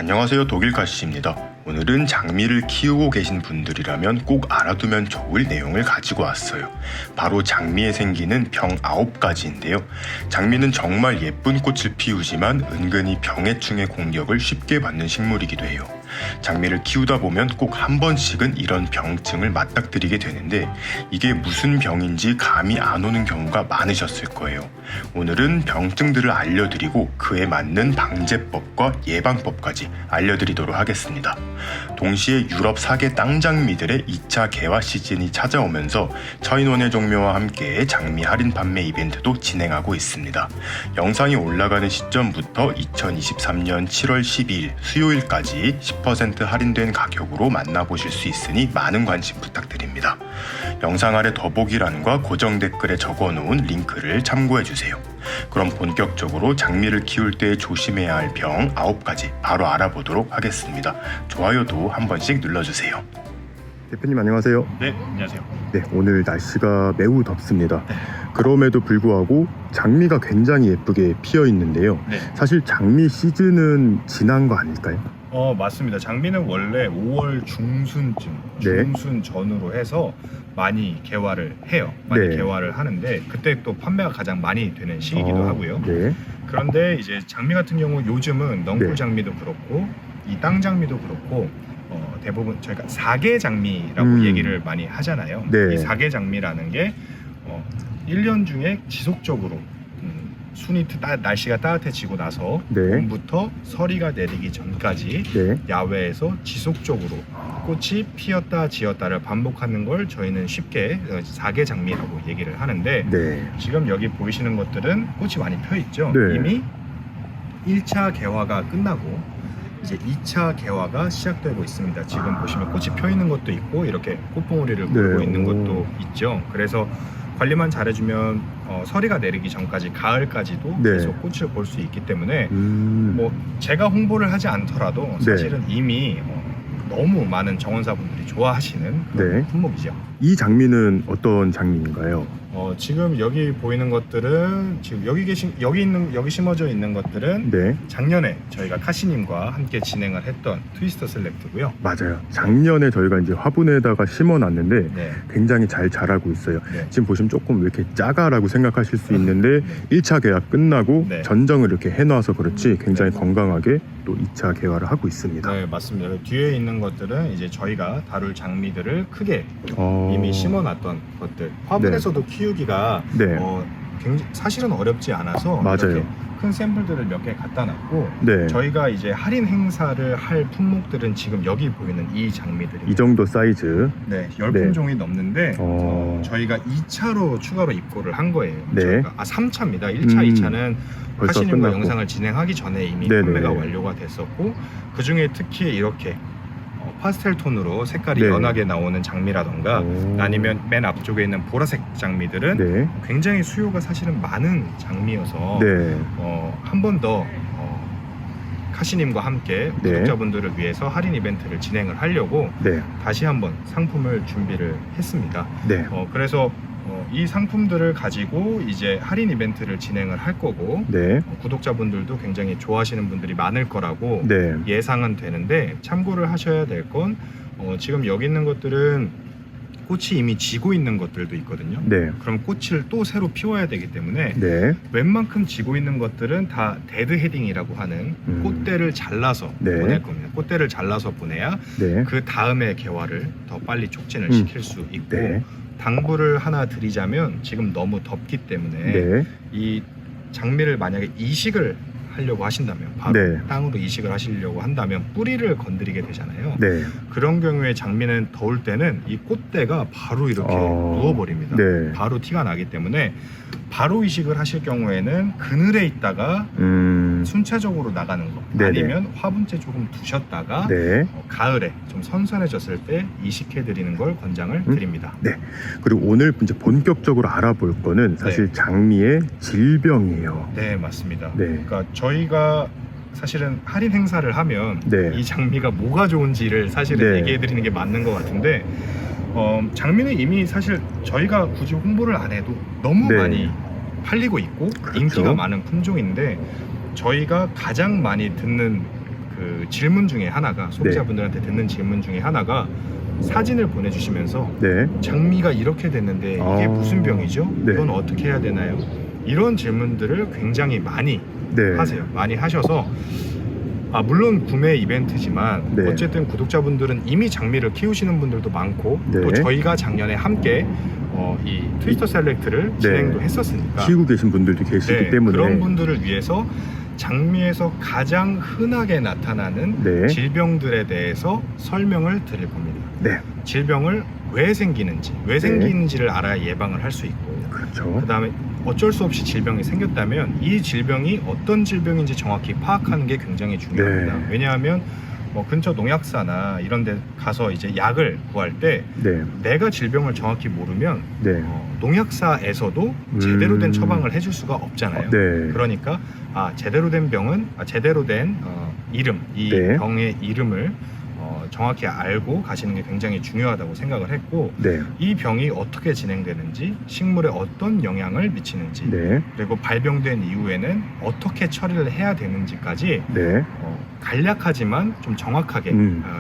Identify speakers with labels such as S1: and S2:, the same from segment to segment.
S1: 안녕하세요, 독일가시입니다. 오늘은 장미를 키우고 계신 분들이라면 꼭 알아두면 좋을 내용을 가지고 왔어요. 바로 장미에 생기는 병 9가지인데요. 장미는 정말 예쁜 꽃을 피우지만 은근히 병해충의 공격을 쉽게 받는 식물이기도 해요. 장미를 키우다 보면 꼭 한 번씩은 이런 병증을 맞닥뜨리게 되는데 이게 무슨 병인지 감이 안 오는 경우가 많으셨을 거예요. 오늘은 병증들을 알려드리고 그에 맞는 방제법과 예방법까지 알려드리도록 하겠습니다. 동시에 유럽 4개 땅장미들의 2차 개화 시즌이 찾아오면서 처인원의 종묘와 함께 장미 할인 판매 이벤트도 진행하고 있습니다. 영상이 올라가는 시점부터 2023년 7월 12일 수요일까지 10% 할인된 가격으로 만나보실 수 있으니 많은 관심 부탁드립니다. 영상 아래 더보기란과 고정 댓글에 적어놓은 링크를 참고해주세요. 그럼 본격적으로 장미를 키울 때 조심해야 할 병 9가지 바로 알아보도록 하겠습니다. 좋아요도 한 번씩 눌러주세요. 대표님 안녕하세요.
S2: 네, 안녕하세요.
S1: 네, 오늘 날씨가 매우 덥습니다.
S2: 네.
S1: 그럼에도 불구하고 장미가 굉장히 예쁘게 피어 있는데요.
S2: 네.
S1: 사실 장미 시즌은 지난 거 아닐까요?
S2: 맞습니다. 장미는 원래 5월 중순쯤,
S1: 네.
S2: 중순 전후로 해서 많이 개화를 해요. 많이
S1: 네.
S2: 개화를 하는데 그때 또 판매가 가장 많이 되는 시기이기도 하고요.
S1: 네.
S2: 그런데 이제 장미 같은 경우 요즘은 넝쿨
S1: 네.
S2: 장미도 그렇고 이 땅장미도 그렇고 대부분 저희가 사계 장미라고 얘기를 많이 하잖아요.
S1: 네.
S2: 이 사계 장미라는 게 1년 중에 지속적으로 날씨가 따뜻해지고 나서
S1: 네.
S2: 봄부터 서리가 내리기 전까지
S1: 네.
S2: 야외에서 지속적으로 꽃이 피었다 지었다를 반복하는 걸 저희는 쉽게 사계 장미라고 얘기를 하는데
S1: 네.
S2: 지금 여기 보이시는 것들은 꽃이 많이 펴 있죠.
S1: 네.
S2: 이미 1차 개화가 끝나고 이제 2차 개화가 시작되고 있습니다. 지금 보시면 꽃이 펴 있는 것도 있고 이렇게 꽃봉오리를 물고
S1: 네.
S2: 있는 것도 있죠. 그래서 관리만 잘해주면 서리가 내리기 전까지 가을까지도
S1: 네.
S2: 계속 꽃을 볼 수 있기 때문에
S1: 뭐
S2: 제가 홍보를 하지 않더라도
S1: 네.
S2: 사실은 이미 너무 많은 정원사분들이 좋아하시는 그런
S1: 네.
S2: 품목이죠.
S1: 이 장미는 어떤 장미인가요?
S2: 지금 여기 보이는 것들은 지금 여기 심어져 있는 것들은
S1: 네.
S2: 작년에 저희가 카시님과 함께 진행을 했던 트위스터 셀렉트고요.
S1: 맞아요. 작년에 저희가 이제 화분에다가 심어놨는데
S2: 네.
S1: 굉장히 잘 자라고 있어요.
S2: 네.
S1: 지금 보시면 조금 왜 이렇게 작아라고 생각하실 수 있는데 1차 개화 끝나고
S2: 네.
S1: 전정을 이렇게 해놔서 그렇지 굉장히 건강하게 또 2차 개화를 하고 있습니다.
S2: 네, 맞습니다. 뒤에 있는 것들은 이제 저희가 다룰 장미들을 크게 이미 심어놨던 것들. 화분에서도 키우기가
S1: 네.
S2: 사실은 어렵지 않아서
S1: 맞아요.
S2: 이렇게 큰 샘플들을 몇 개 갖다 놨고
S1: 네.
S2: 저희가 이제 할인 행사를 할 품목들은 지금 여기 보이는 이 장미들입니다.
S1: 이 정도 사이즈.
S2: 네, 10품종이 넘는데 저희가 2차로 추가로 입고를 한 거예요.
S1: 네.
S2: 3차입니다. 1차, 2차는
S1: 벌써
S2: 하시님과
S1: 끝났고.
S2: 영상을 진행하기 전에 이미
S1: 네네.
S2: 판매가 완료가 됐었고 그 중에 특히 이렇게 파스텔 톤으로 색깔이
S1: 네.
S2: 연하게 나오는 장미라던가 아니면 맨 앞쪽에 있는 보라색 장미들은
S1: 네.
S2: 굉장히 수요가 사실은 많은 장미여서
S1: 네.
S2: 한 번 더 카시님과 함께
S1: 네.
S2: 구독자분들을 위해서 할인 이벤트를 진행을 하려고
S1: 네.
S2: 다시 한번 상품을 준비를 했습니다.
S1: 네.
S2: 그래서 이 상품들을 가지고 이제 할인 이벤트를 진행을 할 거고
S1: 네.
S2: 구독자분들도 굉장히 좋아하시는 분들이 많을 거라고
S1: 네.
S2: 예상은 되는데 참고를 하셔야 될 건 지금 여기 있는 것들은 꽃이 이미 지고 있는 것들도 있거든요.
S1: 네.
S2: 그럼 꽃을 또 새로 피워야 되기 때문에
S1: 네.
S2: 웬만큼 지고 있는 것들은 다 데드 헤딩이라고 하는 꽃대를 잘라서
S1: 네.
S2: 보낼 겁니다. 꽃대를 잘라서 보내야
S1: 네.
S2: 그 다음에 개화를 더 빨리 촉진을 시킬 수 있고
S1: 네.
S2: 당부를 하나 드리자면 지금 너무 덥기 때문에
S1: 네.
S2: 이 장미를 만약에 이식을 하려고 하신다면 바로
S1: 네.
S2: 땅으로 이식을 하시려고 한다면 뿌리를 건드리게 되잖아요.
S1: 네.
S2: 그런 경우에 장미는 더울 때는 이 꽃대가 바로 이렇게 누워버립니다.
S1: 네.
S2: 바로 티가 나기 때문에 바로 이식을 하실 경우에는 그늘에 있다가 순차적으로 나가는 거
S1: 네네.
S2: 아니면 화분째 조금 두셨다가
S1: 네.
S2: 가을에 좀 선선해졌을 때 이식해 드리는 걸 권장을 드립니다.
S1: 네. 그리고 오늘 이제 본격적으로 알아볼 거는 사실 장미의 질병이에요.
S2: 네, 맞습니다.
S1: 네.
S2: 그러니까 저희가 사실은 할인 행사를 하면
S1: 네.
S2: 이 장미가 뭐가 좋은지를 사실은
S1: 네.
S2: 얘기해 드리는 게 맞는 것 같은데 장미는 이미 사실 저희가 굳이 홍보를 안 해도 너무
S1: 네.
S2: 많이 팔리고 있고
S1: 그렇죠.
S2: 인기가 많은 품종인데 저희가 가장 많이 듣는 그 질문 중에 하나가 소비자분들한테 듣는 질문 중에 하나가 사진을 보내주시면서
S1: 네.
S2: 장미가 이렇게 됐는데 이게 무슨 병이죠?
S1: 네.
S2: 이건 어떻게 해야 되나요? 이런 질문들을 굉장히 많이
S1: 네.
S2: 하세요. 많이 하셔서 물론 구매 이벤트지만
S1: 네.
S2: 어쨌든 구독자분들은 이미 장미를 키우시는 분들도 많고
S1: 네.
S2: 또 저희가 작년에 함께 이 트위스터 셀렉트를 진행도 했었으니까
S1: 키우고 계신 분들도 계시기 때문에
S2: 그런 분들을 위해서 장미에서 가장 흔하게 나타나는
S1: 네.
S2: 질병들에 대해서 설명을 드릴 겁니다.
S1: 네.
S2: 질병을 왜 생기는지, 왜 생기는지를 알아야 예방을 할 수 있고
S1: 그렇죠.
S2: 그 다음에 어쩔 수 없이 질병이 생겼다면 이 질병이 어떤 질병인지 정확히 파악하는 게 굉장히 중요합니다.
S1: 네.
S2: 왜냐하면 근처 농약사나 이런 데 가서 이제 약을 구할 때
S1: 네.
S2: 내가 질병을 정확히 모르면
S1: 네.
S2: 농약사에서도 제대로 된 처방을 해줄 수가 없잖아요.
S1: 네.
S2: 그러니까 제대로 된 병은 제대로 된 이름, 이
S1: 네.
S2: 병의 이름을 정확히 알고 가시는 게 굉장히 중요하다고 생각을 했고
S1: 네.
S2: 이 병이 어떻게 진행되는지, 식물에 어떤 영향을 미치는지,
S1: 네.
S2: 그리고 발병된 이후에는 어떻게 처리를 해야 되는지까지
S1: 네.
S2: 간략하지만 좀 정확하게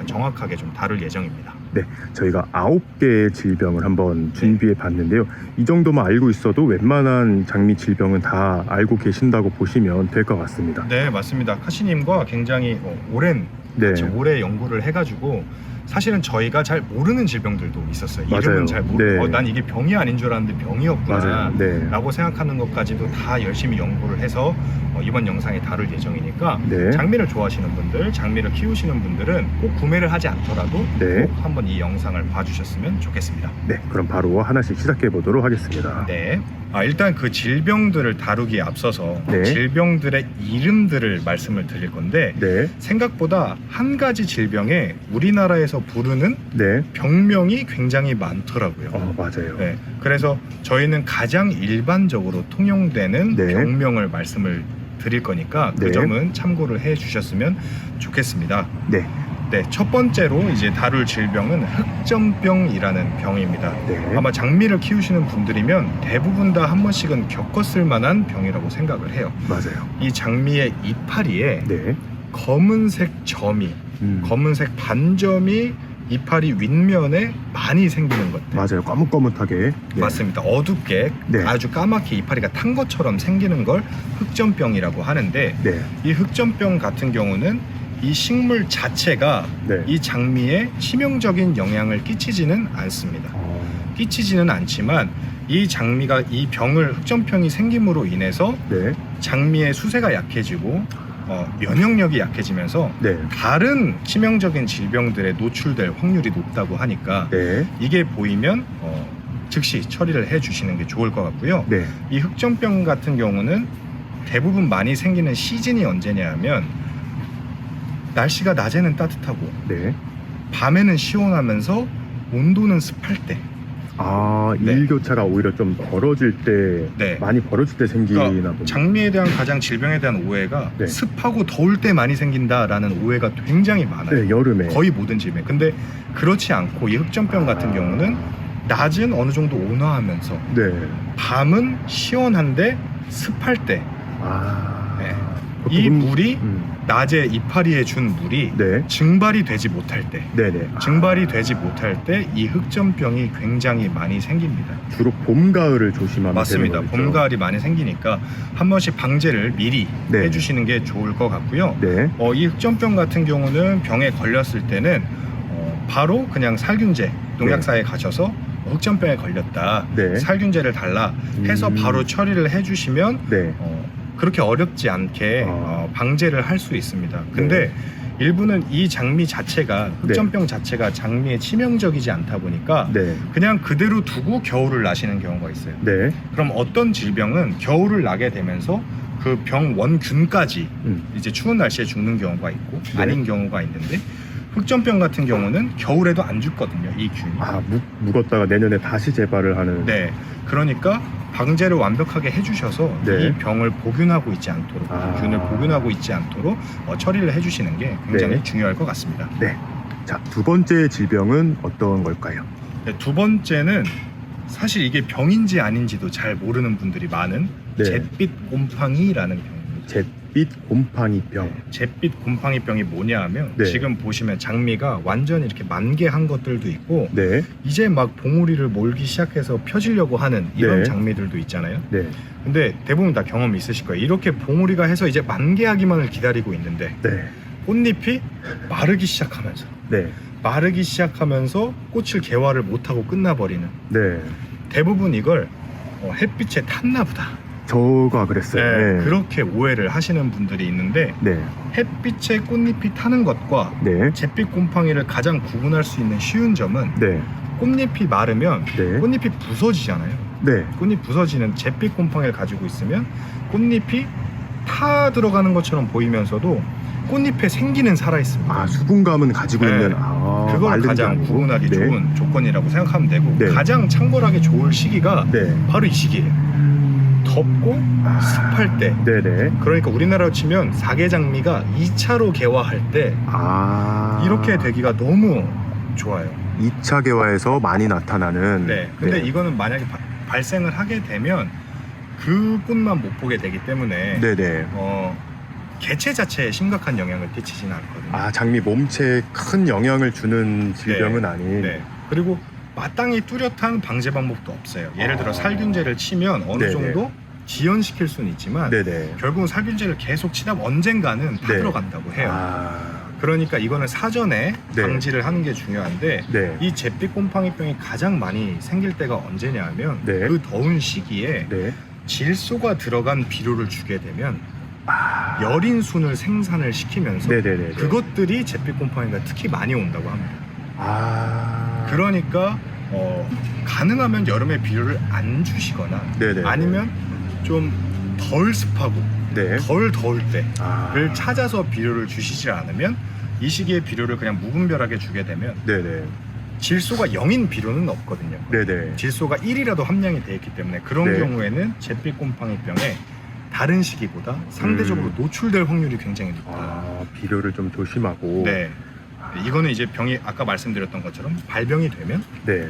S2: 정확하게 좀 다룰 예정입니다.
S1: 네, 저희가 9개의 질병을 한번 준비해 봤는데요. 이 정도만 알고 있어도 웬만한 장미 질병은 다 알고 계신다고 보시면 될 것 같습니다.
S2: 네, 맞습니다. 카시님과 굉장히 오랜
S1: 네.
S2: 오래 연구를 해가지고 사실은 저희가 잘 모르는 질병들도 있었어요.
S1: 맞아요.
S2: 이름은 잘 모르고
S1: 네.
S2: 난 이게 병이 아닌 줄 알았는데 병이었구나
S1: 맞아요. 네.
S2: 라고 생각하는 것까지도 다 열심히 연구를 해서 이번 영상에 다룰 예정이니까
S1: 네.
S2: 장미를 좋아하시는 분들, 장미를 키우시는 분들은 꼭 구매를 하지 않더라도
S1: 네.
S2: 꼭 한번 이 영상을 봐주셨으면 좋겠습니다.
S1: 네, 그럼 바로 하나씩 시작해 보도록 하겠습니다.
S2: 네. 일단 그 질병들을 다루기에 앞서서
S1: 네.
S2: 질병들의 이름들을 말씀을 드릴 건데
S1: 네.
S2: 생각보다 한 가지 질병에 우리나라에서 부르는
S1: 네.
S2: 병명이 굉장히 많더라고요.
S1: 맞아요.
S2: 네. 그래서 저희는 가장 일반적으로 통용되는
S1: 네.
S2: 병명을 말씀을 드릴 거니까 그
S1: 네.
S2: 점은 참고를 해 주셨으면 좋겠습니다.
S1: 네.
S2: 네, 첫 번째로 이제 다룰 질병은 흑점병이라는 병입니다.
S1: 네.
S2: 아마 장미를 키우시는 분들이면 대부분 다 한 번씩은 겪었을 만한 병이라고 생각을 해요.
S1: 맞아요.
S2: 이 장미의 이파리에
S1: 네.
S2: 검은색 점이, 검은색 반점이 이파리 윗면에 많이 생기는 것들.
S1: 맞아요. 거뭇거뭇하게. 네.
S2: 맞습니다. 어둡게
S1: 네.
S2: 아주 까맣게 이파리가 탄 것처럼 생기는 걸 흑점병이라고 하는데
S1: 네.
S2: 이 흑점병 같은 경우는 이 식물 자체가
S1: 네.
S2: 이 장미에 치명적인 영향을 끼치지는 않습니다. 끼치지는 않지만 이 장미가 이 병을 흑점병이 생김으로 인해서
S1: 네.
S2: 장미의 수세가 약해지고 면역력이 약해지면서
S1: 네.
S2: 다른 치명적인 질병들에 노출될 확률이 높다고 하니까
S1: 네.
S2: 이게 보이면 즉시 처리를 해 주시는 게 좋을 것 같고요.
S1: 네.
S2: 이 흑점병 같은 경우는 대부분 많이 생기는 시즌이 언제냐 하면 날씨가 낮에는 따뜻하고
S1: 네.
S2: 밤에는 시원하면서 온도는 습할 때. 네.
S1: 일교차가 오히려 좀 벌어질 때,
S2: 네.
S1: 많이 벌어질 때 생기나
S2: 그러니까
S1: 보네요.
S2: 장미에 대한 가장 질병에 대한 오해가
S1: 네.
S2: 습하고 더울 때 많이 생긴다라는 오해가 굉장히 많아요.
S1: 네, 여름에.
S2: 거의 모든 질병. 근데 그렇지 않고 이 흑점병 같은 경우는 낮은 어느 정도 온화하면서
S1: 네.
S2: 밤은 시원한데 습할 때 네. 이 물이 낮에 이파리에 준 물이
S1: 네.
S2: 증발이 되지 못할 때
S1: 네네.
S2: 증발이 되지 못할 때 이 흑점병이 굉장히 많이 생깁니다.
S1: 주로 봄, 가을을 조심하면
S2: 맞습니다.
S1: 되는 거죠.
S2: 봄, 가을이 많이 생기니까 한 번씩 방제를 미리
S1: 네.
S2: 해주시는 게 좋을 것 같고요.
S1: 네.
S2: 이 흑점병 같은 경우는 병에 걸렸을 때는 바로 그냥 살균제 농약사에 가셔서 흑점병에 걸렸다.
S1: 네.
S2: 살균제를 달라 해서 바로 처리를 해주시면
S1: 네.
S2: 그렇게 어렵지 않게 방제를 할 수 있습니다. 근데 일부는 이 장미 자체가 흑점병 자체가 장미에 치명적이지 않다 보니까
S1: 네.
S2: 그냥 그대로 두고 겨울을 나시는 경우가 있어요.
S1: 네.
S2: 그럼 어떤 질병은 겨울을 나게 되면서 그 병 원균까지 이제 추운 날씨에 죽는 경우가 있고
S1: 네.
S2: 아닌 경우가 있는데 흑점병 같은 경우는 겨울에도 안 죽거든요. 이 균이.
S1: 묵었다가 내년에 다시 재발을 하는.
S2: 네. 그러니까 방제를 완벽하게 해주셔서
S1: 네.
S2: 이 병을 복균하고 있지 않도록 균을 복균하고 있지 않도록 처리를 해주시는 게 굉장히
S1: 네.
S2: 중요할 것 같습니다.
S1: 네. 자, 두 번째 질병은 어떤 걸까요?
S2: 네, 두 번째는 사실 이게 병인지 아닌지도 잘 모르는 분들이 많은
S1: 네.
S2: 잿빛 곰팡이라는 병입니다.
S1: 잿빛 곰팡이병.
S2: 잿빛 곰팡이병이 뭐냐 하면
S1: 네.
S2: 지금 보시면 장미가 완전히 이렇게 만개한 것들도 있고
S1: 네.
S2: 이제 막 봉우리를 몰기 시작해서 펴지려고 하는 이런
S1: 네.
S2: 장미들도 있잖아요.
S1: 네.
S2: 근데 대부분 다 경험이 있으실 거예요. 이렇게 봉우리가 해서 이제 만개하기만을 기다리고 있는데
S1: 네.
S2: 꽃잎이 마르기 시작하면서
S1: 네.
S2: 꽃을 개화를 못하고 끝나버리는,
S1: 네.
S2: 대부분 이걸 햇빛에 탔나 보다.
S1: 저가 그랬어요. 네.
S2: 그렇게 오해를 하시는 분들이 있는데
S1: 네.
S2: 햇빛에 꽃잎이 타는 것과
S1: 네.
S2: 잿빛 곰팡이를 가장 구분할 수 있는 쉬운 점은
S1: 네.
S2: 꽃잎이 마르면
S1: 네.
S2: 꽃잎이 부서지잖아요.
S1: 네.
S2: 꽃잎 부서지는 잿빛 곰팡이를 가지고 있으면 꽃잎이 타 들어가는 것처럼 보이면서도 꽃잎에 생기는 살아있습니다.
S1: 아, 수분감은 가지고
S2: 네.
S1: 있는
S2: 그걸
S1: 마른 게
S2: 가장
S1: 아니고.
S2: 구분하기
S1: 네.
S2: 좋은 조건이라고 생각하면 되고
S1: 네.
S2: 가장 창궐하기 좋을 시기가
S1: 네.
S2: 바로 이 시기예요. 덥고 습할 때.
S1: 네네.
S2: 그러니까 우리나라로 치면 사계장미가 2차로 개화할 때 이렇게 되기가 너무 좋아요.
S1: 2차 개화에서 많이 나타나는.
S2: 네. 근데 이거는 만약에 발생을 하게 되면 그 꽃만 못 보게 되기 때문에
S1: 네네.
S2: 개체 자체에 심각한 영향을 끼치지는 않거든요.
S1: 아, 장미 몸체에 큰 영향을 주는 질병은 아닌.
S2: 네. 그리고 마땅히 뚜렷한 방제 방법도 없어요. 예를 들어
S1: 아.
S2: 살균제를 치면 어느
S1: 네네.
S2: 정도 지연시킬 수는 있지만
S1: 네네.
S2: 결국은 살균제를 계속 치다 보면 언젠가는 다
S1: 네.
S2: 들어간다고 해요.
S1: 아,
S2: 그러니까 이거는 사전에
S1: 네.
S2: 방지를 하는 게 중요한데
S1: 네.
S2: 이 잿빛 곰팡이병이 가장 많이 생길 때가 언제냐 하면
S1: 네.
S2: 그 더운 시기에
S1: 네.
S2: 질소가 들어간 비료를 주게 되면
S1: 아.
S2: 열인순을 생산을 시키면서
S1: 네네네.
S2: 그것들이 잿빛 곰팡이가 특히 많이 온다고 합니다.
S1: 아.
S2: 그러니까 가능하면 여름에 비료를 안 주시거나
S1: 네네.
S2: 아니면 좀 덜 습하고
S1: 네.
S2: 덜 더울 때를
S1: 아.
S2: 찾아서 비료를 주시지 않으면 이 시기에 비료를 그냥 무분별하게 주게 되면
S1: 네네.
S2: 질소가 0인 비료는 없거든요.
S1: 네네.
S2: 질소가 1이라도 함량이 되어 있기 때문에 그런
S1: 네.
S2: 경우에는 잿빛 곰팡이병에 다른 시기보다 상대적으로 노출될 확률이 굉장히 높다.
S1: 아, 비료를 좀 조심하고.
S2: 네. 이거는 이제 병이 아까 말씀드렸던 것처럼 발병이 되면
S1: 네.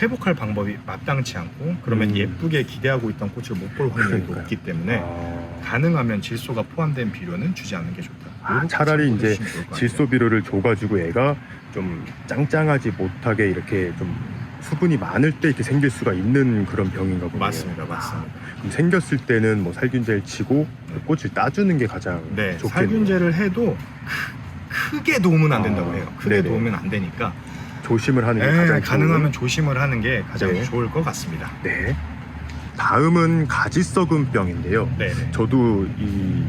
S2: 회복할 방법이 마땅치 않고 그러면
S1: 음.
S2: 예쁘게 기대하고 있던 꽃을 못 볼 확률이
S1: 그러니까요.
S2: 높기 때문에
S1: 아.
S2: 가능하면 질소가 포함된 비료는 주지 않는 게 좋다.
S1: 아,
S2: 요렇게
S1: 차라리
S2: 참고해
S1: 이제
S2: 주시면 좋을 것 같아요.
S1: 질소 비료를 줘가지고 애가 좀 짱짱하지 못하게 이렇게 좀 수분이 많을 때 이렇게 생길 수가 있는 그런 병인가 보네요.
S2: 맞습니다. 맞습니다.
S1: 그럼 생겼을 때는 뭐 살균제를 치고 그 꽃을 따주는 게 가장
S2: 네,
S1: 좋겠네요.
S2: 살균제를 해도 크게 도움은 안 된다고
S1: 아,
S2: 해요. 크게
S1: 네네.
S2: 도움은 안 되니까
S1: 조심을 하는 게
S2: 네,
S1: 가장
S2: 가능하면 조심을 하는 게 가장
S1: 네.
S2: 좋을 것 같습니다.
S1: 네. 다음은 가지 썩은 병인데요.
S2: 네, 네.
S1: 저도 이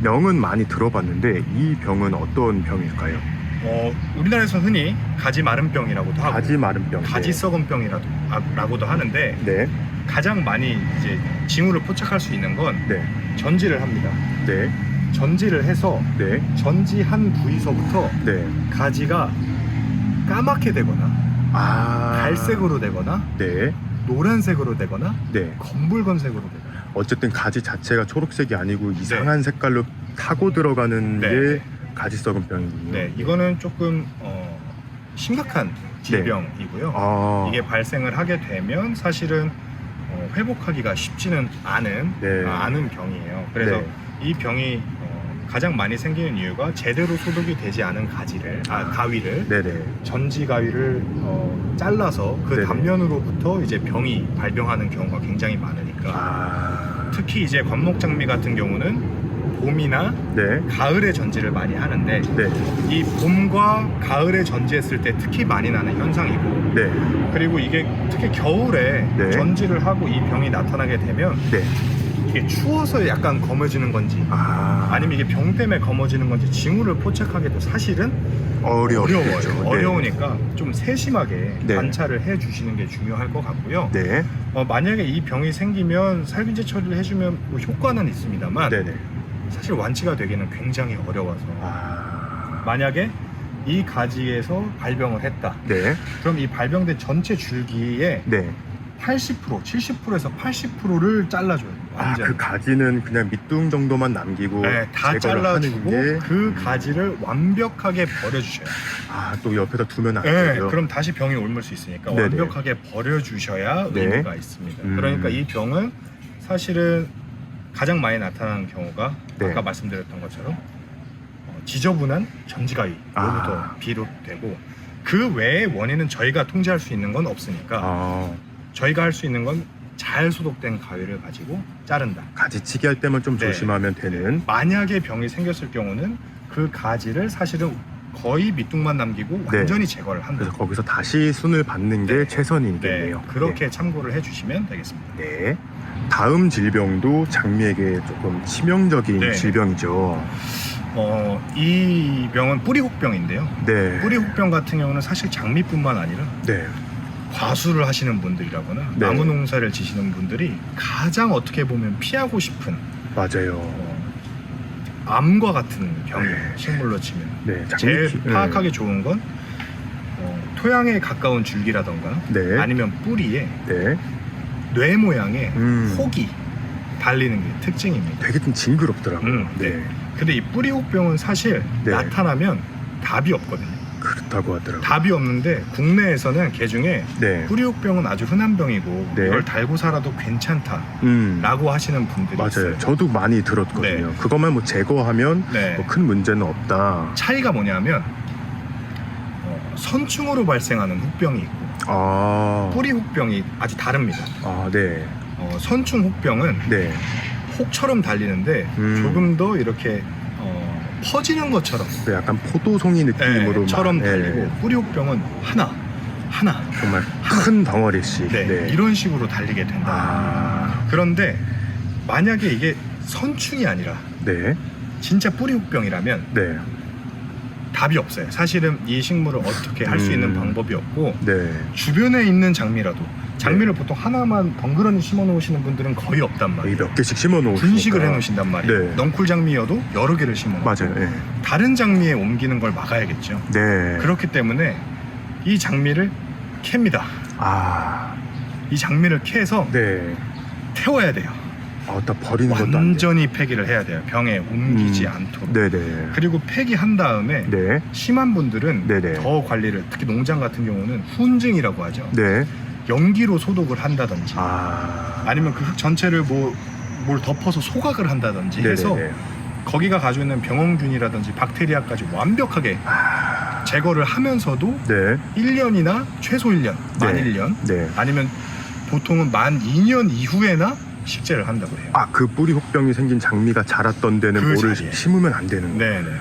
S1: 병은 많이 들어봤는데 이 병은 어떤 병일까요?
S2: 우리나라에서 흔히 가지 마른병이라고도 하고
S1: 가지 마른 병.
S2: 가지 썩은 병이라고도 하는데
S1: 네.
S2: 가장 많이 이제 징후를 포착할 수 있는 건
S1: 네.
S2: 전지를 합니다.
S1: 네.
S2: 전지를 해서
S1: 네.
S2: 전지한 부위서부터
S1: 네.
S2: 가지가 까맣게 되거나
S1: 아.
S2: 갈색으로 되거나
S1: 네.
S2: 노란색으로 되거나
S1: 네.
S2: 검붉은색으로 되거나
S1: 어쨌든 가지 자체가 초록색이 아니고 이상한 색깔로 타고 들어가는
S2: 네.
S1: 게 가지 썩은 병이군요.
S2: 네, 이거는 조금 심각한 질병이고요.
S1: 아.
S2: 이게 발생을 하게 되면 사실은 회복하기가 쉽지는 않은
S1: 네.
S2: 않은 병이에요. 그래서
S1: 네.
S2: 이 병이 가장 많이 생기는 이유가 제대로 소독이 되지 않은 가위를
S1: 네네.
S2: 전지 가위를 잘라서 그
S1: 네네.
S2: 단면으로부터 이제 병이 발병하는 경우가 굉장히 많으니까
S1: 아.
S2: 특히 이제 관목장미 같은 경우는 봄이나
S1: 네.
S2: 가을에 전지를 많이 하는데
S1: 네.
S2: 이 봄과 가을에 전지했을 때 특히 많이 나는 현상이고
S1: 네.
S2: 그리고 이게 특히 겨울에
S1: 네.
S2: 전지를 하고 이 병이 나타나게 되면
S1: 네.
S2: 이게 추워서 약간 검어지는 건지
S1: 아.
S2: 아니면 이게 병 때문에 검어지는 건지 징후를 포착하기도 사실은
S1: 어려워요.
S2: 어려우니까 좀 세심하게
S1: 네.
S2: 관찰을 해 주시는 게 중요할 것 같고요.
S1: 네.
S2: 만약에 이 병이 생기면 살균제 처리를 해주면 뭐 효과는 있습니다만
S1: 네네.
S2: 사실 완치가 되기는 굉장히 어려워서
S1: 아.
S2: 만약에 이 가지에서 발병을 했다.
S1: 네.
S2: 그럼 이 발병된 전체 줄기에
S1: 네.
S2: 80%, 70%에서 80%를 잘라줘요.
S1: 아,
S2: 완전.
S1: 그 가지는 그냥 밑둥 정도만 남기고
S2: 네, 다
S1: 제거를
S2: 잘라주고
S1: 하는 게.
S2: 그 가지를 완벽하게 버려주셔요.
S1: 아, 또 옆에다 두면 안
S2: 네,
S1: 되죠.
S2: 그럼 다시 병이 옮을 수 있으니까
S1: 네네.
S2: 완벽하게 버려주셔야
S1: 네.
S2: 의미가 있습니다.
S1: 음.
S2: 그러니까 이 병은 사실은 가장 많이 나타나는 경우가
S1: 네.
S2: 아까 말씀드렸던 것처럼 지저분한 전지가위로부터 비롯되고 그 외의 원인은 저희가 통제할 수 있는 건 없으니까 저희가 할 수 있는 건 잘 소독된 가위를 가지고 자른다.
S1: 가지치기 할 때만 좀
S2: 네.
S1: 조심하면 되는.
S2: 만약에 병이 생겼을 경우는 그 가지를 사실은 거의 밑둥만 남기고
S1: 네.
S2: 완전히 제거를 한다.
S1: 그래서 거기서 다시 순을 받는 게
S2: 네.
S1: 최선이겠네요.
S2: 그렇게 참고를 해주시면 되겠습니다.
S1: 네. 다음 질병도 장미에게 조금 치명적인
S2: 네.
S1: 질병이죠.
S2: 이 병은 뿌리혹병인데요.
S1: 네.
S2: 뿌리혹병 같은 경우는 사실 장미뿐만 아니라
S1: 네.
S2: 과수를 하시는 분들이라거나
S1: 네.
S2: 나무 농사를 지시는 분들이 가장 어떻게 보면 피하고 싶은
S1: 맞아요.
S2: 암과 같은 병이에요.
S1: 네.
S2: 식물로 치면.
S1: 네.
S2: 제일
S1: 장미
S2: 파악하기 좋은 건 토양에 가까운 줄기라던가
S1: 네.
S2: 아니면 뿌리에
S1: 네.
S2: 뇌 모양의
S1: 음.
S2: 혹이 달리는 게 특징입니다.
S1: 되게 좀 징그럽더라고요.
S2: 네. 근데 이 뿌리혹병은 사실
S1: 네.
S2: 나타나면 답이 없거든요.
S1: 그렇다고 하더라고요.
S2: 답이 없는데 국내에서는 개 중에
S1: 네.
S2: 뿌리혹병은 아주 흔한 병이고
S1: 네.
S2: 이걸 달고 살아도 괜찮다라고 하시는 분들이
S1: 맞아요.
S2: 있어요.
S1: 저도 많이 들었거든요.
S2: 네.
S1: 그것만 뭐 제거하면
S2: 네.
S1: 뭐 큰 문제는 없다.
S2: 차이가 뭐냐면 선충으로 발생하는 혹병이 있고 뿌리 혹병이 아주 다릅니다.
S1: 네.
S2: 선충 혹병은
S1: 네.
S2: 혹처럼 달리는데 조금 더 이렇게 퍼지는 것처럼
S1: 네, 약간 포도송이 느낌으로
S2: 처럼
S1: 네.
S2: 달리고 뿌리 혹병은 하나
S1: 정말 큰 덩어리씩.
S2: 네. 이런 식으로 달리게 된다. 그런데 만약에 이게 선충이 아니라
S1: 네.
S2: 진짜 뿌리 혹병이라면
S1: 네.
S2: 답이 없어요. 사실은 이 식물을 어떻게 할 수 있는 방법이 없고
S1: 네.
S2: 주변에 있는 장미를 보통 하나만 덩그러니 심어 놓으시는 분들은 거의 없단 말이에요.
S1: 몇 개씩 심어 놓으시니까.
S2: 분식을 해 놓으신단 말이에요.
S1: 네.
S2: 넝쿨 장미여도 여러 개를 심어 놓고
S1: 맞아요. 네.
S2: 다른 장미에 옮기는 걸 막아야겠죠.
S1: 네.
S2: 그렇기 때문에 이 장미를 캡니다. 이 장미를 캐서
S1: 네.
S2: 태워야 돼요.
S1: 다 버리는 것도 안 돼요.
S2: 완전히 폐기를 해야 돼요. 병에 옮기지 않도록.
S1: 네네.
S2: 그리고 폐기한 다음에
S1: 네.
S2: 심한 분들은
S1: 네네.
S2: 더 관리를, 특히 농장 같은 경우는 훈증이라고 하죠.
S1: 네.
S2: 연기로 소독을 한다든지 아니면 그 흙 전체를 뭘 덮어서 소각을 한다든지 해서
S1: 네네네.
S2: 거기가 가지고 있는 병원균이라든지 박테리아까지 완벽하게 제거를 하면서도
S1: 네.
S2: 1년이나 최소 1년, 만
S1: 네.
S2: 1년
S1: 네.
S2: 아니면 보통은 만 2년 이후에나 식재를 한다고 해요.
S1: 그 뿌리 혹병이 생긴 장미가 자랐던 데는
S2: 그
S1: 뭐를
S2: 자리에.
S1: 심으면 안 되는 거예요.
S2: 네네.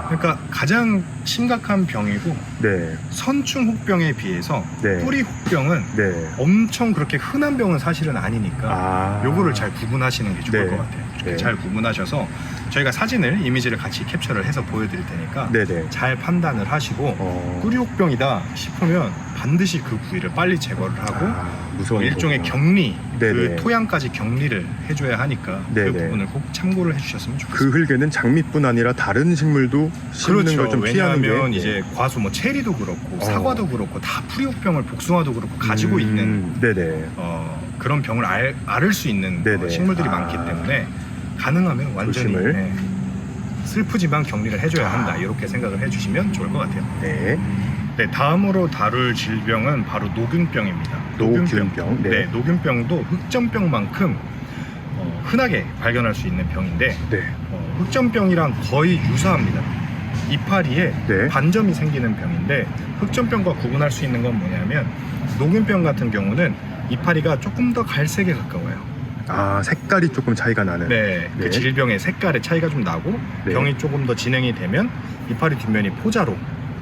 S2: 그러니까 가장 심각한 병이고
S1: 네.
S2: 선충 혹병에 비해서
S1: 네.
S2: 뿌리 혹병은
S1: 네.
S2: 엄청 그렇게 흔한 병은 사실은 아니니까 요거를 잘 구분하시는 게 좋을
S1: 네.
S2: 것 같아요. 이렇게
S1: 네.
S2: 잘 구분하셔서 저희가 이미지를 같이 capture를 해서 보여드릴 테니까
S1: 네네.
S2: 잘 판단을 하시고 뿌리 혹병이다 싶으면 반드시 그 부위를 빨리 제거를 하고
S1: 무서운
S2: 일종의
S1: 거구나.
S2: 격리,
S1: 네네.
S2: 그 토양까지 격리를 해줘야 하니까
S1: 네네.
S2: 그 부분을 꼭 참고를 해주셨으면 좋겠습니다.
S1: 그 흙에는 장미뿐 아니라 다른 식물도 심는
S2: 그렇죠.
S1: 걸 좀 피하는 게.
S2: 왜냐하면 이제 과수 체리도 그렇고 사과도 그렇고 다 뿌리혹병을 복숭아도 그렇고 가지고 있는
S1: 네네.
S2: 그런 병을 앓을 수 있는
S1: 네네.
S2: 식물들이 많기 때문에 가능하면 완전히
S1: 조심을.
S2: 슬프지만 격리를 해줘야 한다 이렇게 생각을 해주시면 좋을 것 같아요.
S1: 네.
S2: 네, 다음으로 다룰 질병은 바로 노균병입니다.
S1: 노균병.
S2: 네, 노균병도 흑점병만큼 흔하게 발견할 수 있는 병인데
S1: 네.
S2: 흑점병이랑 거의 유사합니다. 이파리에
S1: 네.
S2: 반점이 생기는 병인데 흑점병과 구분할 수 있는 건 뭐냐면 노균병 같은 경우는 이파리가 조금 더 갈색에 가까워요.
S1: 색깔이 조금 차이가 나는.
S2: 네,
S1: 네.
S2: 그 질병의 색깔의 차이가 좀 나고
S1: 네.
S2: 병이 조금 더 진행이 되면 이파리 뒷면이 포자로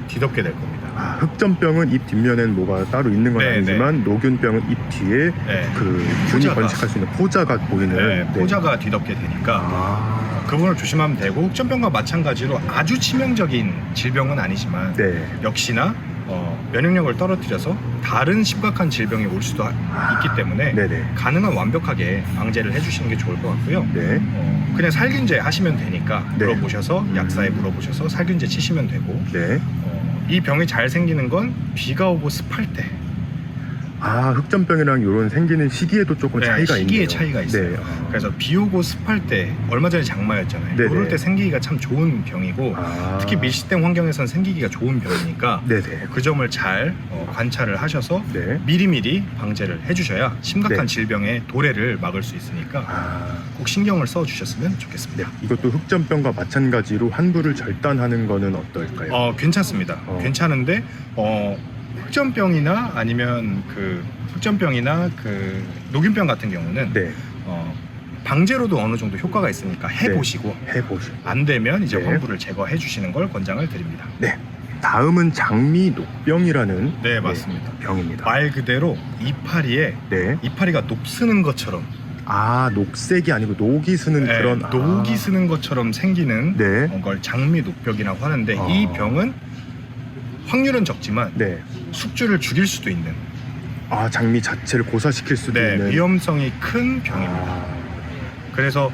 S2: 뒤덮게 될 겁니다.
S1: 흑점병은 ip뒷면엔 뭐가 따로 있는 건
S2: 네,
S1: 아니지만 노균병은 잎 뒤에
S2: 네.
S1: 그 균이
S2: 포자가.
S1: 번식할 수 있는 포자가 보이는.
S2: 네, 포자가 뒤덮게 되니까 그 부분을 조심하면 되고 흑점병과 마찬가지로 아주 치명적인 질병은 아니지만
S1: 네.
S2: 역시나 면역력을 떨어뜨려서 다른 심각한 질병이 올 수도 있기 때문에
S1: 네네.
S2: 가능한 완벽하게 방제를 해주시는 게 좋을 것 같고요.
S1: 네.
S2: 그냥 살균제 하시면 되니까
S1: 네.
S2: 물어보셔서 약사에 물어보셔서 살균제 치시면 되고
S1: 네.
S2: 이 병이 잘 생기는 건 비가 오고 습할 때
S1: 흑점병이랑 이런 생기는 시기에도 조금
S2: 네,
S1: 차이가
S2: 시기에
S1: 있네요.
S2: 차이가 있어요.
S1: 네.
S2: 그래서 비 오고 습할 때 얼마 전에 장마였잖아요.
S1: 네네.
S2: 이럴 때 생기기가 참 좋은 병이고 특히 밀시댐 환경에선 생기기가 좋은 병이니까
S1: 네네.
S2: 그 점을 잘 관찰을 하셔서
S1: 네.
S2: 미리미리 방제를 해주셔야 심각한
S1: 네.
S2: 질병의 도래를 막을 수 있으니까 꼭 신경을 써주셨으면 좋겠습니다.
S1: 이것도 흑점병과 마찬가지로 환부를 절단하는 거는 어떨까요?
S2: 괜찮습니다. 괜찮은데 흑점병이나 아니면 그 흑점병이나 그 녹균병 같은 경우는
S1: 네.
S2: 방제로도 어느 정도 효과가 있으니까 해보시고
S1: 해보시고.
S2: 안 되면 이제
S1: 네.
S2: 환부를 제거해 주시는 걸 권장을 드립니다.
S1: 네. 다음은 장미 녹병이라는
S2: 네, 맞습니다.
S1: 병입니다.
S2: 말 그대로 이파리에
S1: 네.
S2: 이파리가 녹쓰는 것처럼
S1: 녹색이 아니고 녹이 스는
S2: 네,
S1: 그런
S2: 녹이 쓰는 것처럼 생기는
S1: 네.
S2: 걸 장미 녹병이라고 하는데 이 병은 확률은 적지만
S1: 네.
S2: 숙주를 죽일 수도 있는
S1: 장미 자체를 고사시킬 수도 있는
S2: 위험성이 큰 병입니다. 그래서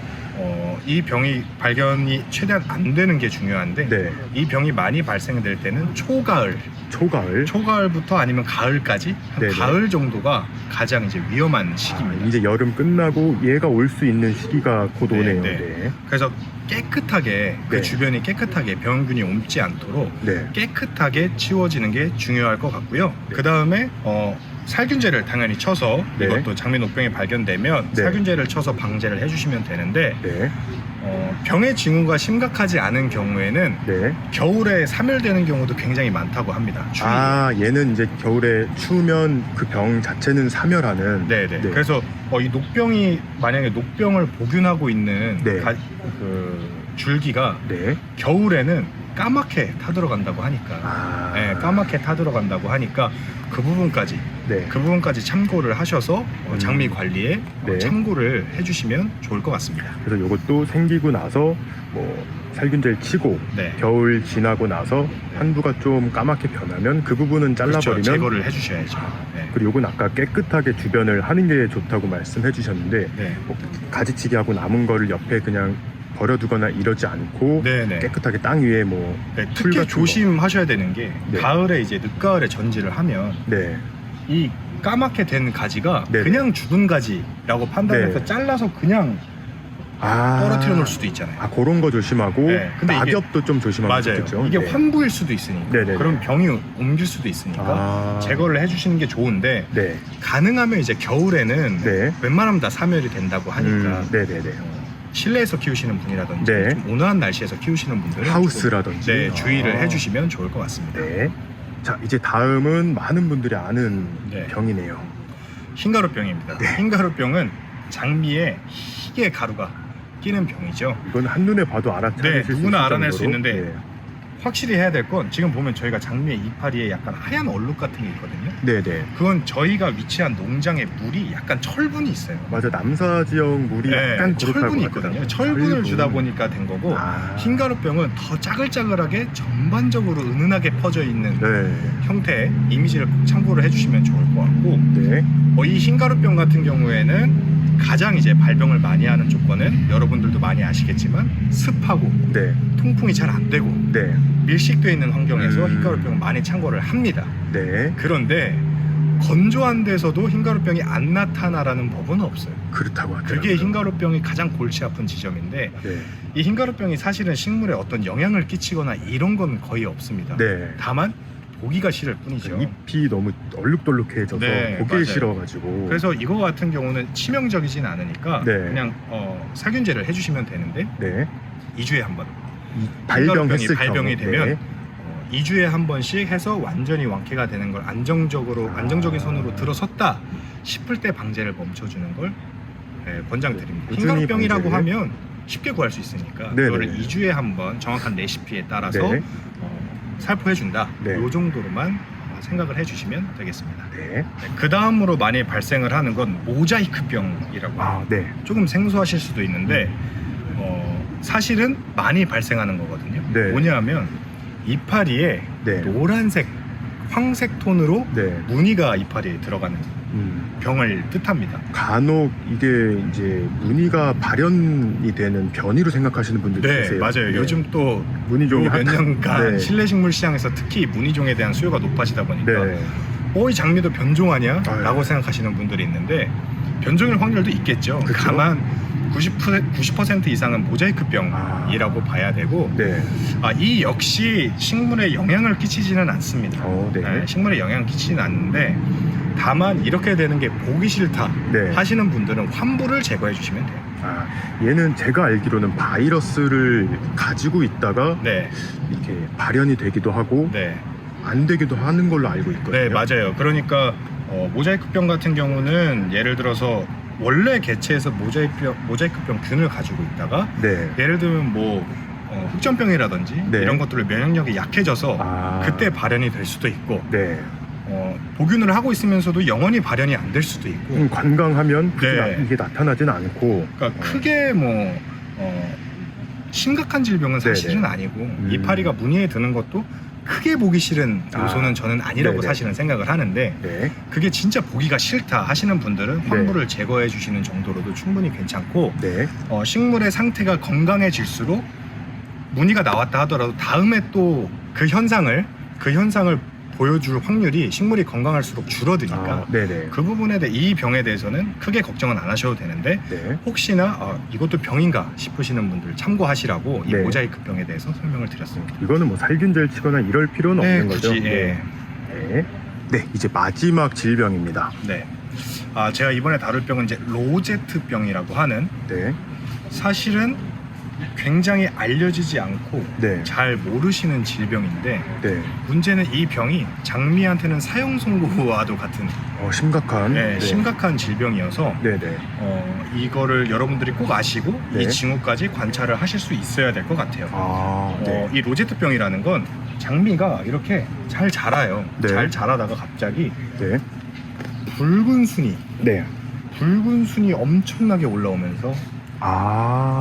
S2: 이 병이 발견이 최대한 안 되는 게 중요한데
S1: 네.
S2: 이 병이 많이 발생될 때는 초가을부터 아니면 가을까지 한
S1: 네네.
S2: 가을 정도가 가장 이제 위험한 시기입니다.
S1: 이제 여름 끝나고 얘가 올 수 있는 시기가 곧
S2: 네,
S1: 오네요.
S2: 네.
S1: 네.
S2: 그래서 깨끗하게 그
S1: 네.
S2: 주변이 깨끗하게 병균이 옮지 않도록
S1: 네.
S2: 깨끗하게 치워지는 게 중요할 것 같고요.
S1: 네.
S2: 그 다음에 살균제를 당연히 쳐서
S1: 네.
S2: 이것도 장미 녹병이 발견되면
S1: 네.
S2: 살균제를 쳐서 방제를 해주시면 되는데
S1: 네.
S2: 병의 징후가 심각하지 않은 경우에는
S1: 네.
S2: 겨울에 사멸되는 경우도 굉장히 많다고 합니다.
S1: 얘는 이제 겨울에 추우면 그 병 자체는 사멸하는.
S2: 네네.
S1: 네.
S2: 그래서 이 녹병이 만약에 녹병을 복균하고 있는
S1: 네.
S2: 그 줄기가
S1: 네.
S2: 겨울에는 까맣게 타들어간다고 하니까 까맣게 타들어간다고 하니까 그 부분까지 참고를 하셔서 장미 관리에
S1: 네.
S2: 참고를 해주시면 좋을 것 같습니다.
S1: 그래서 이것도 생기고 나서 살균제를 치고
S2: 네.
S1: 겨울 지나고 나서 환부가 좀 까맣게 변하면 그 부분은 잘라버리면
S2: 그렇죠. 제거를 해주셔야죠. 네.
S1: 그리고 요건 아까 깨끗하게 주변을 하는 게 좋다고 말씀해 주셨는데
S2: 네.
S1: 가지치기 하고 남은 거를 옆에 그냥 버려두거나 이러지 않고
S2: 네네.
S1: 깨끗하게 땅 위에 풀
S2: 특히
S1: 같은
S2: 조심하셔야 되는 게
S1: 네.
S2: 가을에 이제 늦가을에 전지를 하면
S1: 네.
S2: 이 까맣게 된 가지가
S1: 네네.
S2: 그냥 죽은 가지라고 판단해서
S1: 네.
S2: 잘라서 그냥 떨어뜨려 놓을 수도 있잖아요.
S1: 그런 거 조심하고
S2: 네, 근데
S1: 낙엽도 좀 조심하면
S2: 맞아요.
S1: 좋겠죠.
S2: 이게
S1: 네.
S2: 환부일 수도 있으니까
S1: 네네네.
S2: 그럼 병이 옮길 수도 있으니까 제거를 해주시는 게 좋은데
S1: 네.
S2: 가능하면 이제 겨울에는
S1: 네.
S2: 웬만하면 다 사멸이 된다고 하니까
S1: 네네네.
S2: 실내에서 키우시는 분이라든지
S1: 네.
S2: 좀 온화한 날씨에서 키우시는 분들은
S1: 하우스라든지
S2: 조금, 주의를 해주시면 좋을 것 같습니다.
S1: 네. 자, 이제 다음은 많은 분들이 아는
S2: 네.
S1: 병이네요.
S2: 흰가루병입니다.
S1: 네.
S2: 흰가루병은 장미에 희게 가루가 끼는 병이죠.
S1: 이건 한눈에 봐도 알아차릴 수
S2: 누구나
S1: 있을
S2: 알아낼 수
S1: 정도로.
S2: 있는데
S1: 네.
S2: 확실히 해야 될 건 지금 보면 저희가 장미의 이파리에 약간 하얀 얼룩 같은 게 있거든요.
S1: 네네.
S2: 그건 저희가 위치한 농장의 물이 약간 철분이 있어요.
S1: 맞아, 남사 지역 물이 약간
S2: 철분이 있거든요. 철분을 주다 보니까 된 거고 흰가루병은 더 짜글짜글하게 전반적으로 은은하게 퍼져 있는 형태의 이미지를 꼭 참고를 해주시면 좋을 것 같고
S1: 네.
S2: 이 흰가루병 같은 경우에는 가장 이제 발병을 많이 하는 조건은 여러분들도 많이 아시겠지만 습하고
S1: 네.
S2: 통풍이 잘 안 되고
S1: 네.
S2: 밀식되어 있는 환경에서 흰가루병은 많이 창궐을 합니다.
S1: 네.
S2: 그런데 건조한 데서도 흰가루병이 안 나타나라는 법은 없어요.
S1: 그렇다고 하더라고요.
S2: 그게 흰가루병이 가장 골치 아픈 지점인데
S1: 네.
S2: 이 흰가루병이 사실은 식물에 어떤 영향을 끼치거나 이런 건 거의 없습니다.
S1: 네.
S2: 다만 보기가 싫을 뿐이죠.
S1: 잎이 너무 얼룩덜룩해져서
S2: 네,
S1: 보기
S2: 맞아요.
S1: 싫어가지고.
S2: 그래서 이거 같은 경우는 치명적이진 않으니까
S1: 네.
S2: 그냥 살균제를 해주시면 되는데
S1: 네.
S2: 2주에 한 번.
S1: 발병했을
S2: 발병이
S1: 경우.
S2: 되면
S1: 네.
S2: 2주에 한 번씩 해서 완전히 완쾌가 되는 걸 안정적인 손으로 들어섰다 싶을 때 방제를 멈춰주는 걸 권장드립니다.
S1: 꾸준히
S2: 흰가루병이라고
S1: 방제를?
S2: 하면 쉽게 구할 수 있으니까
S1: 네네.
S2: 이거를 2주에 한 번 정확한 레시피에 따라서
S1: 네.
S2: 살포해준다.
S1: 네.
S2: 이 정도로만 생각을 해주시면 되겠습니다.
S1: 네.
S2: 그 다음으로 많이 발생을 하는 건 모자이크병이라고 합니다.
S1: 네.
S2: 조금 생소하실 수도 있는데 사실은 많이 발생하는 거거든요.
S1: 네.
S2: 뭐냐하면 이파리에
S1: 네.
S2: 노란색, 황색 톤으로
S1: 네.
S2: 무늬가 이파리에 들어가는 병을 뜻합니다.
S1: 간혹 이게 이제 무늬가 발현이 되는 변이로 생각하시는 분들이
S2: 네,
S1: 계세요.
S2: 맞아요.
S1: 네.
S2: 요즘 또
S1: 무늬종이
S2: 몇 년간
S1: 네.
S2: 실내식물 시장에서 특히 무늬종에 대한 수요가 높아지다 보니까
S1: 네.
S2: 이 장미도 변종하냐?
S1: 아유.
S2: 라고 생각하시는 분들이 있는데 변종일 확률도 있겠죠.
S1: 그쵸?
S2: 다만 90% 이상은 모자이크병이라고 봐야 되고
S1: 네.
S2: 이 역시 식물에 영향을 끼치지는 않습니다.
S1: 네.
S2: 식물에 영향을 끼치지는 않는데 다만 이렇게 되는 게 보기 싫다
S1: 네.
S2: 하시는 분들은 환부를 제거해 주시면 돼요.
S1: 얘는 제가 알기로는 바이러스를 가지고 있다가
S2: 네,
S1: 이렇게 발현이 되기도 하고
S2: 네,
S1: 안 되기도 하는 걸로 알고 있거든요.
S2: 네, 맞아요. 그러니까 모자이크병 같은 경우는 예를 들어서 원래 개체에서 모자이크병 균을 가지고 있다가
S1: 네.
S2: 예를 들면 뭐 흑점병이라든지
S1: 네.
S2: 이런 것들로 면역력이 약해져서 그때 발현이 될 수도 있고
S1: 네.
S2: 보균을 하고 있으면서도 영원히 발현이 안 될 수도 있고
S1: 관광하면
S2: 네.
S1: 이게 나타나진 않고
S2: 그러니까 크게 뭐 심각한 질병은 사실은
S1: 네네.
S2: 아니고 이파리가 무늬에 드는 것도 크게 보기 싫은 요소는 저는 아니라고
S1: 네네.
S2: 사실은 생각을 하는데
S1: 네.
S2: 그게 진짜 보기가 싫다 하시는 분들은 환부를 제거해 주시는 정도로도 충분히 괜찮고
S1: 네.
S2: 식물의 상태가 건강해질수록 무늬가 나왔다 하더라도 다음에 또 그 현상을 보여줄 확률이 식물이 건강할수록 줄어드니까
S1: 네네.
S2: 그 부분에 대해 이 병에 대해서는 크게 걱정은 안 하셔도 되는데
S1: 네.
S2: 혹시나 이것도 병인가 싶으시는 분들 참고하시라고 이
S1: 네.
S2: 모자이크병에 대해서 설명을 드렸습니다.
S1: 이거는 뭐 살균제를 치거나 이럴 필요는 없는 거죠.
S2: 굳이, 예.
S1: 네. 네, 이제 마지막 질병입니다.
S2: 네. 제가 이번에 다룰 병은 이제 로제트병이라고 하는
S1: 네.
S2: 사실은 굉장히 알려지지 않고
S1: 네.
S2: 잘 모르시는 질병인데
S1: 네.
S2: 문제는 이 병이 장미한테는 사형 선고와도 같은
S1: 심각한.
S2: 심각한 질병이어서
S1: 네네.
S2: 이거를 여러분들이 꼭 아시고
S1: 네.
S2: 이 징후까지 관찰을 하실 수 있어야 될 것 같아요.
S1: 네.
S2: 이 로제트병이라는 건 장미가 이렇게 잘 자라요.
S1: 네.
S2: 잘 자라다가 갑자기
S1: 네.
S2: 붉은 순이
S1: 네.
S2: 엄청나게 올라오면서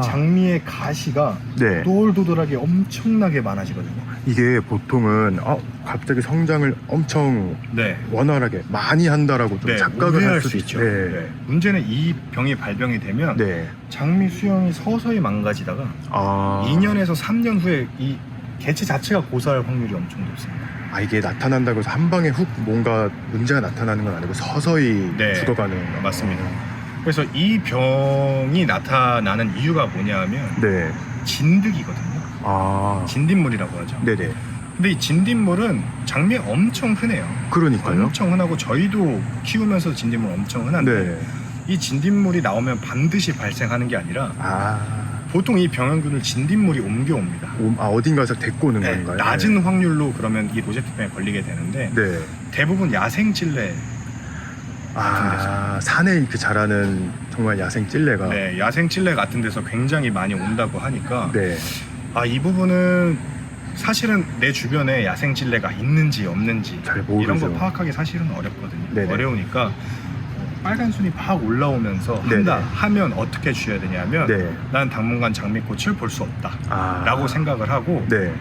S2: 장미의 가시가
S1: 네.
S2: 도돌도돌하게 엄청나게 많아지거든요.
S1: 이게 보통은 갑자기 성장을 엄청
S2: 네.
S1: 원활하게 많이 한다라고 좀 착각을
S2: 오해할
S1: 할
S2: 수
S1: 수도
S2: 있죠.
S1: 네.
S2: 네. 문제는 이 병이 발병이 되면
S1: 네.
S2: 장미 수영이 서서히 망가지다가 2년에서 3년 후에 이 개체 자체가 고사할 확률이 엄청 높습니다.
S1: 이게 나타난다고 해서 한 방에 훅 뭔가 문제가 나타나는 건 아니고 서서히
S2: 네.
S1: 죽어가는.
S2: 맞습니다. 그래서 이 병이 나타나는 이유가 뭐냐면
S1: 네.
S2: 진드기거든요. 진딧물이라고 하죠.
S1: 네네.
S2: 근데 이 진딧물은 장미에 엄청 흔해요.
S1: 그러니까요.
S2: 엄청 흔하고 저희도 키우면서 진딧물 엄청 흔한데
S1: 네.
S2: 이 진딧물이 나오면 반드시 발생하는 게 아니라 보통 이 병원균을 진딧물이 옮겨옵니다.
S1: 어딘가에서 데리고 오는
S2: 네,
S1: 건가요?
S2: 낮은 확률로 그러면 이 로제트병에 걸리게 되는데
S1: 네.
S2: 대부분 야생찔레 같은 데서.
S1: 산에 이렇게 자라는 정말 야생 찔레가.
S2: 네, 야생찔레 같은 데서 굉장히 많이 온다고 하니까
S1: 네.
S2: 이 부분은 사실은 내 주변에 야생찔레가 있는지 없는지
S1: 잘 모르죠.
S2: 이런 거 파악하기 사실은 어렵거든요.
S1: 네네.
S2: 어려우니까 빨간 순이 막 올라오면서
S1: 네네.
S2: 하면 어떻게 주셔야 되냐면
S1: 네.
S2: 난 당분간 장미꽃을 볼 수 없다 라고 생각을 하고
S1: 네.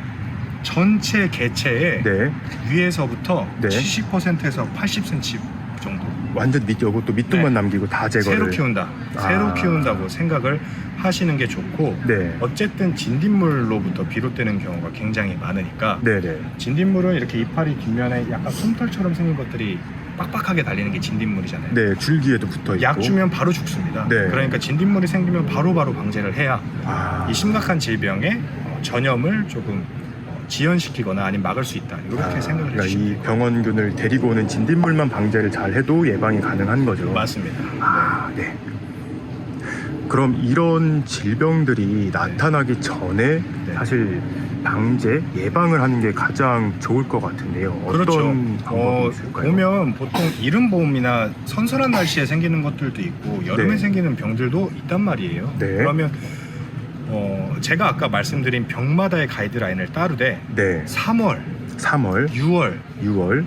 S2: 전체 개체의
S1: 네.
S2: 위에서부터
S1: 네.
S2: 70%에서 80cm 정도
S1: 완전 요것도 밑둥만
S2: 네.
S1: 남기고 다 제거를.
S2: 새로 키운다. 새로 키운다고 생각을 하시는 게 좋고
S1: 네.
S2: 어쨌든 진딧물로부터 비롯되는 경우가 굉장히 많으니까
S1: 네네.
S2: 진딧물은 이렇게 이파리 뒷면에 약간 솜털처럼 생긴 것들이 빡빡하게 달리는 게 진딧물이잖아요.
S1: 네. 줄기에도 붙어 있고.
S2: 약 주면 바로 죽습니다.
S1: 네.
S2: 그러니까 진딧물이 생기면 바로바로 방제를 해야 이 심각한 질병의 전염을 조금 지연시키거나 아니면 막을 수 있다. 이렇게 생각을
S1: 그러니까
S2: 해주시면
S1: 이
S2: 돼요.
S1: 병원균을 데리고 오는 진딧물만 방제를 잘 해도 예방이 가능한 거죠.
S2: 맞습니다.
S1: 네. 그럼 이런 질병들이 나타나기 전에
S2: 네.
S1: 사실 방제, 예방을 하는 게 가장 좋을 것 같은데요.
S2: 그렇죠.
S1: 어떤 방법이 있을까요?
S2: 보면 보통 이른봄이나 선선한 날씨에 생기는 것들도 있고 여름에
S1: 네.
S2: 생기는 병들도 있단 말이에요.
S1: 네.
S2: 그러면 제가 아까 말씀드린 병마다의 가이드라인을 따르되
S1: 네.
S2: 3월,
S1: 3월,
S2: 6월,
S1: 6월,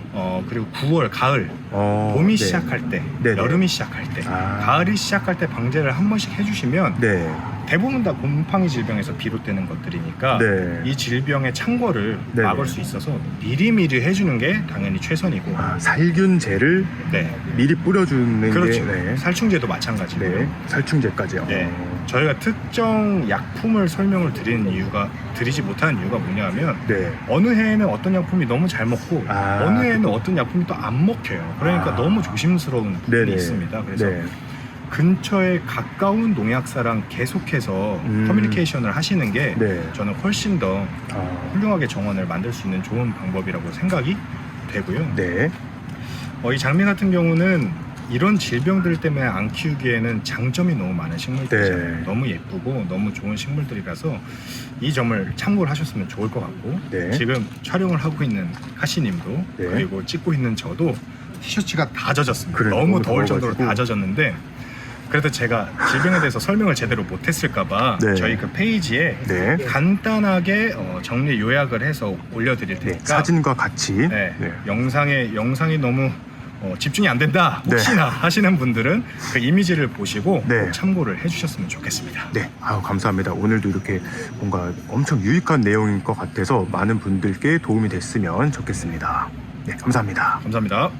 S2: 그리고 9월, 가을, 봄이
S1: 네.
S2: 시작할 때,
S1: 네네.
S2: 여름이 시작할 때, 가을이 시작할 때 방제를 한 번씩 해주시면
S1: 네.
S2: 대부분 다 곰팡이 질병에서 비롯되는 것들이니까
S1: 네.
S2: 이 질병의 창궐을
S1: 네네.
S2: 막을 수 있어서 미리미리 해주는 게 당연히 최선이고
S1: 살균제를
S2: 네.
S1: 미리 뿌려주는
S2: 그렇죠.
S1: 게 네.
S2: 살충제도 마찬가지고요.
S1: 네. 살충제까지요.
S2: 네. 저희가 특정 약품을 설명을 드리지 못하는 이유가 뭐냐면
S1: 네.
S2: 어느 해에는 어떤 약품이 너무 잘 먹고 어느 해에는 어떤 약품이 또 안 먹혀요. 그러니까 너무 조심스러운 부분이
S1: 네네.
S2: 있습니다. 그래서
S1: 네.
S2: 근처에 가까운 농약사랑 계속해서 커뮤니케이션을 하시는 게
S1: 네.
S2: 저는 훨씬 더 훌륭하게 정원을 만들 수 있는 좋은 방법이라고 생각이 되고요.
S1: 네.
S2: 이 장미 같은 경우는 이런 질병들 때문에 안 키우기에는 장점이 너무 많은 식물들이잖아요.
S1: 네.
S2: 너무 예쁘고 너무 좋은 식물들이라서 이 점을 참고를 하셨으면 좋을 것 같고
S1: 네.
S2: 지금 촬영을 하고 있는 하시님도
S1: 네.
S2: 그리고 찍고 있는 저도 티셔츠가 다 젖었습니다.
S1: 그래요.
S2: 너무
S1: 너무
S2: 더울 정도로
S1: 더워가지고.
S2: 다 젖었는데 그래도 제가 질병에 대해서 설명을 제대로 못했을까봐
S1: 네.
S2: 저희 그 페이지에
S1: 네. 간단하게
S2: 정리 요약을 해서 올려드릴
S1: 네.
S2: 테니까
S1: 사진과 같이
S2: 네. 영상이 너무 집중이 안 된다
S1: 네.
S2: 혹시나 하시는 분들은 그 이미지를 보시고
S1: 네.
S2: 꼭 참고를 해주셨으면 좋겠습니다.
S1: 네, 감사합니다. 오늘도 이렇게 뭔가 엄청 유익한 내용인 것 같아서 많은 분들께 도움이 됐으면 좋겠습니다. 네, 감사합니다.
S2: 감사합니다.